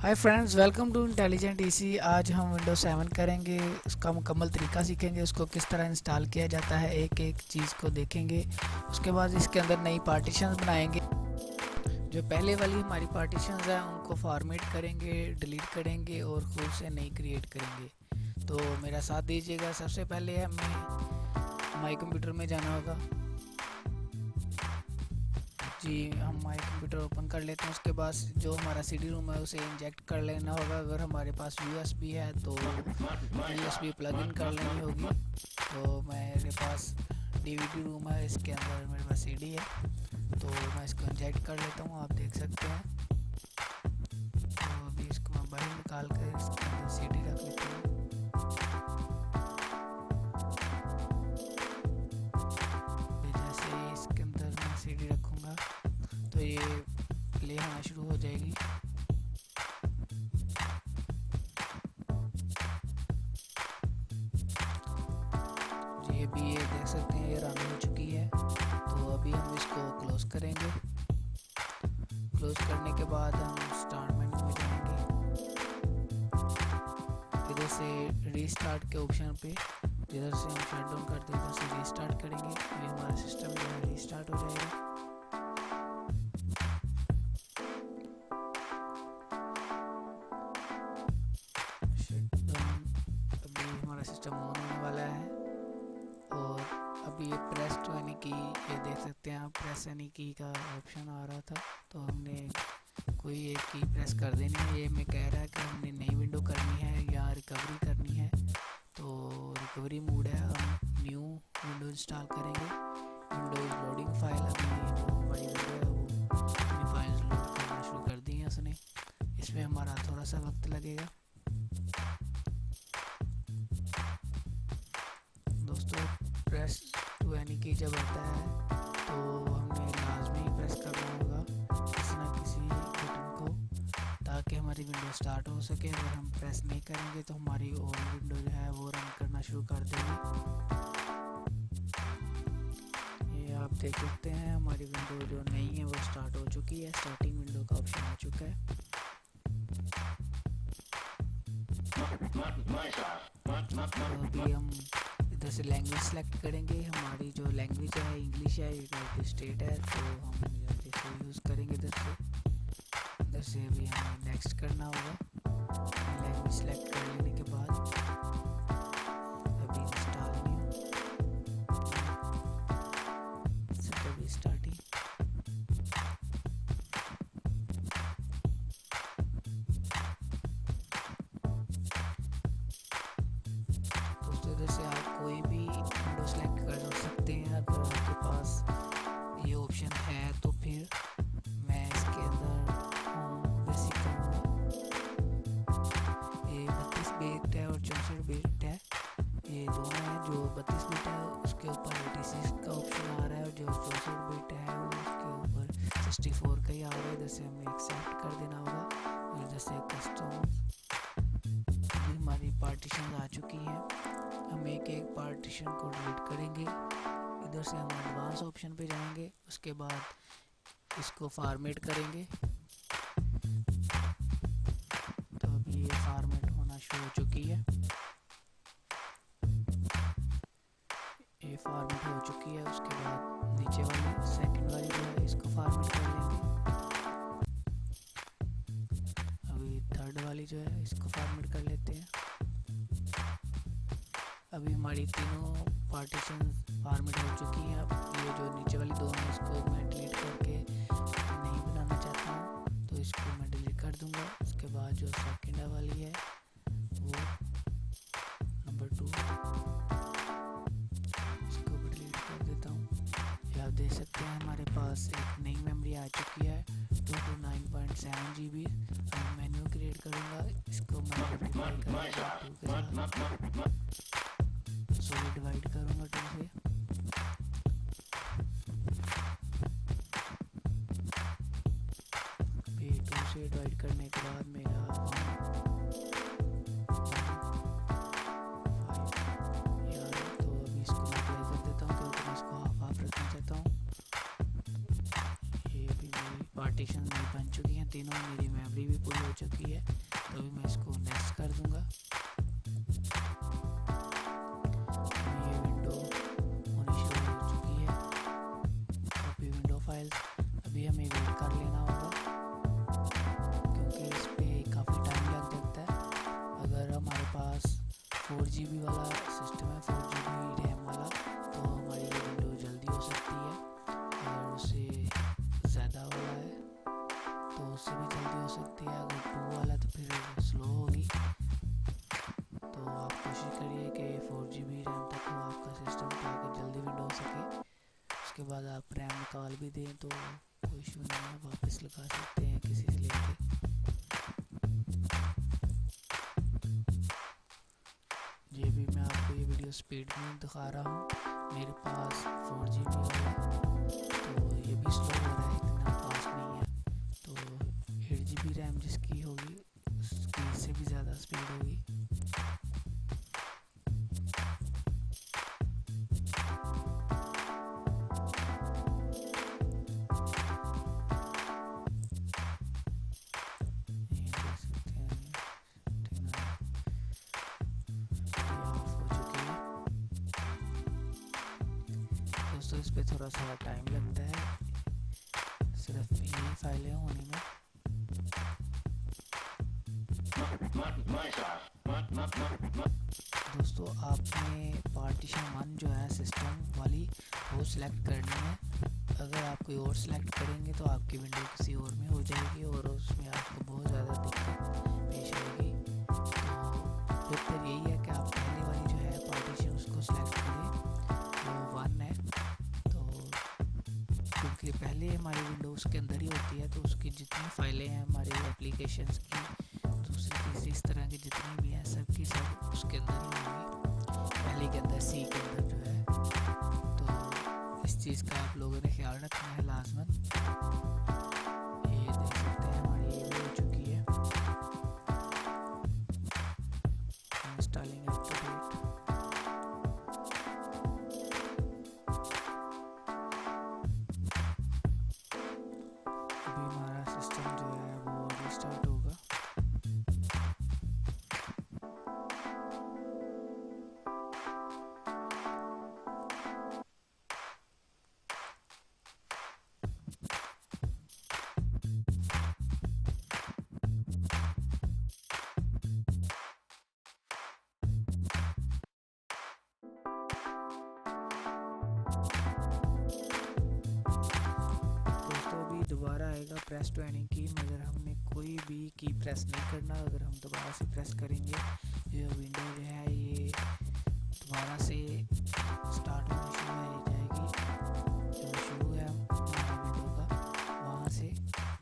Hi friends, welcome to intelligent EC. आज हम Windows 7 करेंगे, उसका मुकम्मल तरीका सीखेंगे, उसको किस तरह इंस्टॉल किया जाता है, एक एक चीज़ को देखेंगे। उसके बाद इसके अंदर नई पार्टीशंस बनाएंगे। जो पहले वाली हमारी पार्टीशंस हैं उनको फॉर्मेट करेंगे, डिलीट करेंगे और खुद से नई क्रिएट करेंगे। तो मेरा साथ दीजिएगा। सबसे पहले हमें माई कंप्यूटर में जाना होगा। जी, हम माई कंप्यूटर ओपन कर लेते हैं। उसके बाद जो हमारा सीडी रूम है उसे इंजेक्ट कर लेना होगा। अगर हमारे पास यूएसबी है तो यूएसबी प्लग इन कर लेनी होगी। तो मेरे पास डीवीडी रूम है, इसके अंदर मेरे पास सीडी है, तो मैं इसको इंजेक्ट कर लेता हूँ। आप देख सकते हैं। तो अभी इसको मैं बाहर निकाल कर इसके अंदर सीडी रख लेता हूँ। जैसे ही इसके अंदर मैं सीडी रखूँगा तो ये प्ले होना शुरू हो जाएगी। जी, अभी ये देख सकते हैं, ये रन हो चुकी है। तो अभी हम इसको क्लोज करेंगे। क्लोज करने के बाद हम स्टार्ट मेन्यू में जाएंगे। इधर से रीस्टार्ट के ऑप्शन पे, जिधर से हम शट डाउन करते हैं उधर से रीस्टार्ट करेंगे। ये हमारा सिस्टम जो है रीस्टार्ट हो जाएगा। शट डाउन, अभी हमारा सिस्टम ऑन होने वाला है। और अभी ये प्रेस टू एनी की, ये देख सकते हैं आप, प्रेस एनी की का ऑप्शन आ रहा था, तो हमने कोई एक की प्रेस कर देनी है। ये हमें कह रहा है कि हमने नई विंडो करनी है या रिकवरी करनी है। तो रिकवरी मोड है, हम न्यू विंडो इंस्टॉल करेंगे। विंडोज लोडिंग फाइल, अभी जो हमारी विंडो है वो अपनी फाइल्स लोड करना शुरू कर दी है उसने। इसमें हमारा थोड़ा सा वक्त लगेगा। दोस्तों, प्रेस टू एनी की जब आता है तो हमें लाजमी प्रेस करना होगा किसी ना किसी बटन को, ताकि हमारी विंडो स्टार्ट हो सके। अगर हम प्रेस नहीं करेंगे तो हमारी और विंडो जो है वो रन करना शुरू कर देगी। ये आप देख सकते हैं, हमारी विंडो जो नई है वो स्टार्ट हो चुकी है। स्टार्टिंग विंडो का ऑप्शन आ चुका है। तो अभी हम इधर से लैंग्वेज सेलेक्ट करेंगे। हमारी जो लैंग्वेज है इंग्लिश है, यूनाइटेड स्टेट है, तो हम जैसे यूज़ करेंगे इधर से अभी हमें नेक्स्ट करना होगा। लैंग्वेज सेलेक्ट कर लेने के बाद अभी इंस्टॉल न्यू, अभी स्टार्टिंग। दोस्तों, इधर से आप कोई भी विंडो सेलेक्ट कर सकते हैं। अगर आपके पास ये ऑप्शन है तो फिर मैं इसके अंदर बेसिक करूँगा। ये 32 बिट है और 64 बिट है, ये दोनों हैं। जो 32 बिट है उसके ऊपर 86 का ऑप्शन आ रहा है, और जो 64 बिट है वो उसके ऊपर 64 का ही आ रहा है। इधर से हमें एक्सेप्ट कर देना होगा। और इधर से कस्टम, हमारी पार्टीशन आ चुकी है। हम एक एक पार्टीशन को डिलीट करेंगे। इधर से हम एडवांस ऑप्शन पे जाएंगे। उसके बाद इसको फॉर्मेट करेंगे। तो अभी ये फॉर्मेट होना शुरू हो चुकी है। ये फॉर्मेट हो चुकी है। उसके बाद नीचे वाली सेकंड वाली जो है इसको फॉर्मेट कर लेंगे। अभी थर्ड वाली जो है इसको फॉर्मेट कर लेते हैं। अभी हमारी तीनों पार्टीशन फॉर्मेट हो चुकी हैं। अब ये जो नीचे वाली दो हैं इसको मैं डिलीट करके नहीं बनाना चाहता हूँ, तो इसको मैं डिलीट कर दूँगा। उसके बाद जो सेकंड वाली है वो नंबर 2, इसको भी डिलीट कर देता हूँ। ये आप देख सकते हैं, हमारे पास एक नई मेमोरी आ चुकी है 229.7 GB। अब मैं न्यू क्रिएट करूँगा। इसको मैं मल्टीप्लाई करूँगा 2 के साथ, सॉरी डिवाइड करूँगा 2 से। अभी 2 से डिवाइड करने के बाद मेरा 5 यार, तो अभी इसको मल्टीप्लाई कर देता हूँ क्योंकि मैं इसको हाफ हाफ रखना चाहता हूँ। ये अभी मेरी पार्टीशन मेरी बन चुकी हैं तीनों, मेरी मेमोरी भी पूरी हो चुकी है। तो अभी मैं इसको नेक्स्ट कर दूंगा। अभी ये विंडो होनी शुरू हो चुकी है, कॉपी विंडो फाइल्स। अभी हमें वेट कर लेना होगा क्योंकि इस पर काफ़ी टाइम लग जाता है। अगर हमारे पास 4 GB वाला सिस्टम है, 4 GB रैम वाला, तो हमारी ये विंडो जल्दी हो सकती है। अगर उससे ज़्यादा वाला है तो उससे भी जल्दी हो सकती है। अगर 2 वाला तो फिर स्लो होगी। तो आप कोशिश करिए कि 4 GB रैम तक हो आपका सिस्टम, ताकि जल्दी विंडो हो सके। उसके बाद आप रैम निकाल भी दें तो कोई इशू नहीं है, वापस लगा सकते हैं किसी से लेके। ये भी मैं आपको ये वीडियो स्पीड में दिखा रहा हूँ। मेरे पास 4 GB वाला, तो ये भी स्लो हो रहा है, इतना फास्ट नहीं है। तो 8 GB रैम जिसकी होगी उसकी इससे भी ज़्यादा स्पीड होगी। ये देख सकते हैं, ठीक है, ये ऑफ हो चुकी है। दोस्तों इस पर थोड़ा सा टाइम लगता है, सिर्फ ये फाइलें होने में। दोस्तों आपने पार्टीशन 1 जो है सिस्टम वाली, वो सिलेक्ट करनी है। अगर आप कोई और सिलेक्ट करेंगे तो आपकी विंडो किसी और में हो जाएगी और उसमें आपको बहुत ज़्यादा दिक्कत पेश आएगी। तो बेहतर यही है कि आप पहले वाली जो है पार्टीशन उसको सिलेक्ट करें, वो 1 है। तो क्योंकि पहले हमारी विंडो उसके अंदर ही होती है, तो उसकी जितनी फाइलें हैं हमारी एप्लीकेशंस की, दूसरी तीसरी इस तरह की जितनी भी हैं, सब की सब उसके अंदर ही होंगी, पहले के अंदर, सी के अंदर जो है। तो इस चीज़ का आप लोगों ने ख्याल रखना है लाजमन। ये देख सकते हैं हमारी ये भी हो चुकी है, इंस्टॉलिंग अप टू डेट। अभी हमारा सिस्टम जो है वो रिस्टार्ट होगा। दोबारा आएगा प्रेस टू एनी की, मगर हमने कोई भी की प्रेस नहीं करना। अगर हम दोबारा से प्रेस करेंगे, ये विंडो जो है ये दोबारा से स्टार्ट होनी शुरू हो जाएगी, जो शुरू है हमारा विंडो का वहाँ से।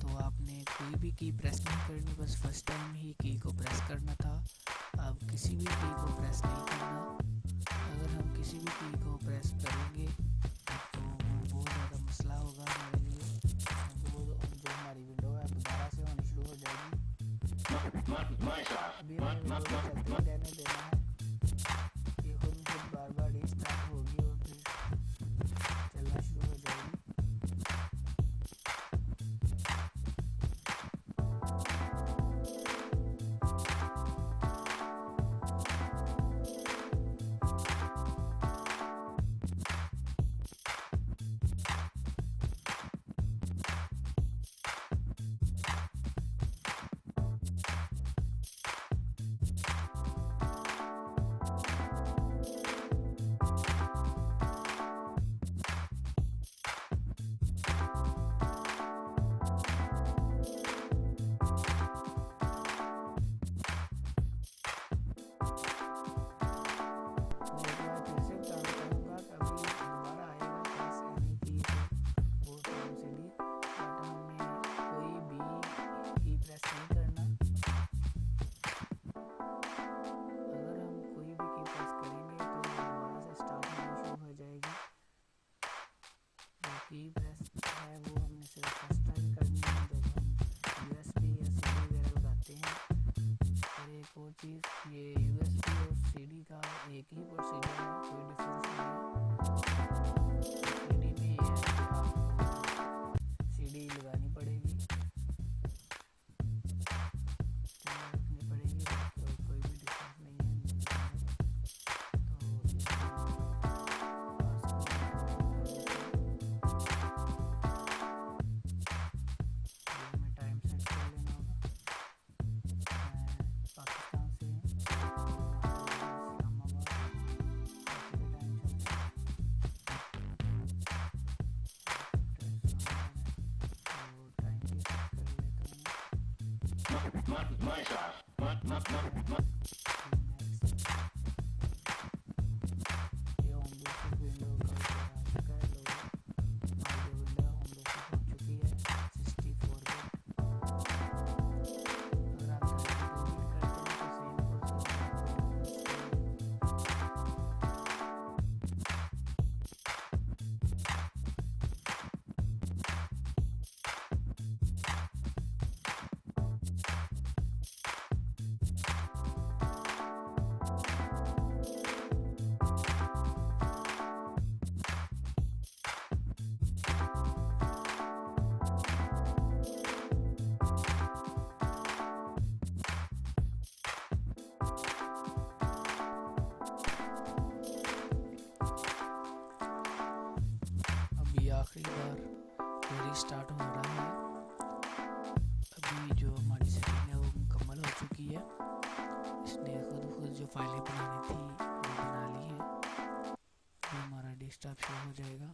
तो आपने कोई भी की प्रेस नहीं करनी, बस फर्स्ट टाइम ही की को प्रेस करना था। अब किसी भी की को प्रेस नहीं करना। अगर हम किसी भी की को प्रेस करेंगे तो बहुत ज़्यादा मसला होगा हमारे लिए, जो हमारी विंडो है दोबारा से होनी शुरू हो जाएगी। अभी हमें विंडो को चलते ही रहने देना है, ये खुद बार बार रीस्टार्ट होगी और फिर चलना शुरू हो जाएगी। की प्रेस है वो हमने सिर्फ फर्स्ट टाइम करनी है जब हम यूएसबी या सीडी वगैरह लगाते हैं। और एक और चीज़, ये यूएसबी और सीडी का एक ही प्रोसीजर है, कोई डिफरेंस नहीं है। सीडी में ये है कि आपको सीडी लगानी पड़ेगी ये होम बेसिस विंडो का ऊपर आ चुका है लोगो, और जो विंडो होम बेसिस हो चुकी है 64 बिट। अगर आप 32 बिट करते हैं तो सेम प्रोसेस आपको यूज़ करना अभी आखिरी बार रीस्टार्ट हो रहा है। अभी जो हमारी सेटिंग है वो मुकम्मल हो चुकी है। इसने खुद जो फाइलें बनानी थी वो बना ली है। अभी हमारा डेस्कटॉप शो हो जाएगा।